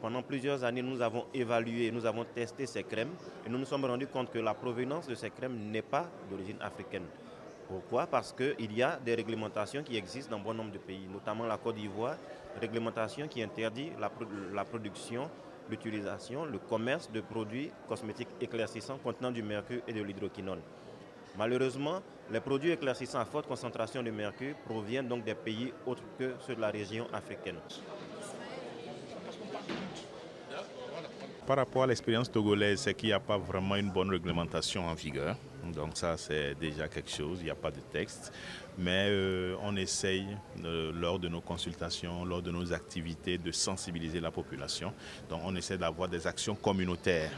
Pendant plusieurs années, nous avons évalué, nous avons testé ces crèmes et nous nous sommes rendus compte que la provenance de ces crèmes n'est pas d'origine africaine. Pourquoi? Parce qu'il y a des réglementations qui existent dans bon nombre de pays, notamment la Côte d'Ivoire, réglementation qui interdit la production, l'utilisation, le commerce de produits cosmétiques éclaircissants contenant du mercure et de l'hydroquinone. Malheureusement, les produits éclaircissants à forte concentration de mercure proviennent donc des pays autres que ceux de la région africaine. Par rapport à l'expérience togolaise, c'est qu'il n'y a pas vraiment une bonne réglementation en vigueur. Donc ça, c'est déjà quelque chose, il n'y a pas de texte. Mais on essaye, lors de nos consultations, lors de nos activités, de sensibiliser la population. Donc on essaie d'avoir des actions communautaires,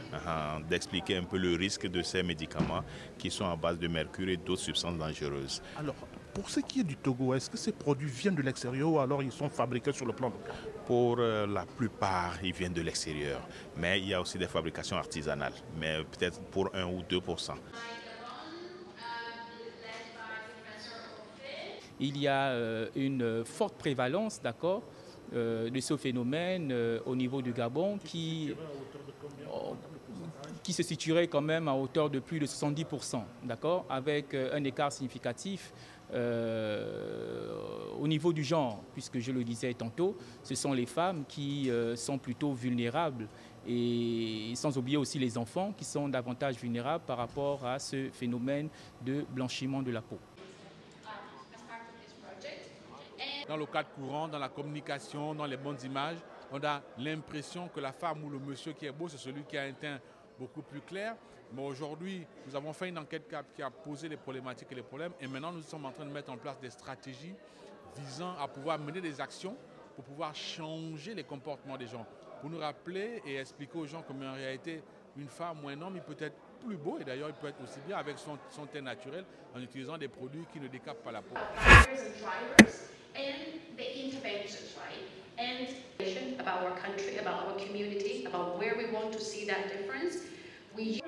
d'expliquer un peu le risque de ces médicaments qui sont à base de mercure et d'autres substances dangereuses. Alors, pour ce qui est du Togo, est-ce que ces produits viennent de l'extérieur ou alors ils sont fabriqués sur le plan local? Pour la plupart, ils viennent de l'extérieur. Mais il y a aussi des fabrications artisanales, mais peut-être pour 1 ou 2%. Il y a une forte prévalence, d'accord, de ce phénomène au niveau du Gabon qui se situerait quand même à hauteur de plus de 70%, d'accord, avec un écart significatif au niveau du genre, puisque je le disais tantôt, ce sont les femmes qui sont plutôt vulnérables et sans oublier aussi les enfants qui sont davantage vulnérables par rapport à ce phénomène de blanchiment de la peau. Dans le cadre courant, dans la communication, dans les bonnes images, on a l'impression que la femme ou le monsieur qui est beau, c'est celui qui a un teint beaucoup plus clair. Mais aujourd'hui, nous avons fait une enquête qui a posé les problématiques et les problèmes. Et maintenant, nous sommes en train de mettre en place des stratégies visant à pouvoir mener des actions pour pouvoir changer les comportements des gens. Pour nous rappeler et expliquer aux gens qu'en réalité, une femme ou un homme, il peut être plus beau. Et d'ailleurs, il peut être aussi bien avec son teint naturel en utilisant des produits qui ne décapent pas la peau. And the interventions, right? And about our country, about our community, about where we want to see that difference. We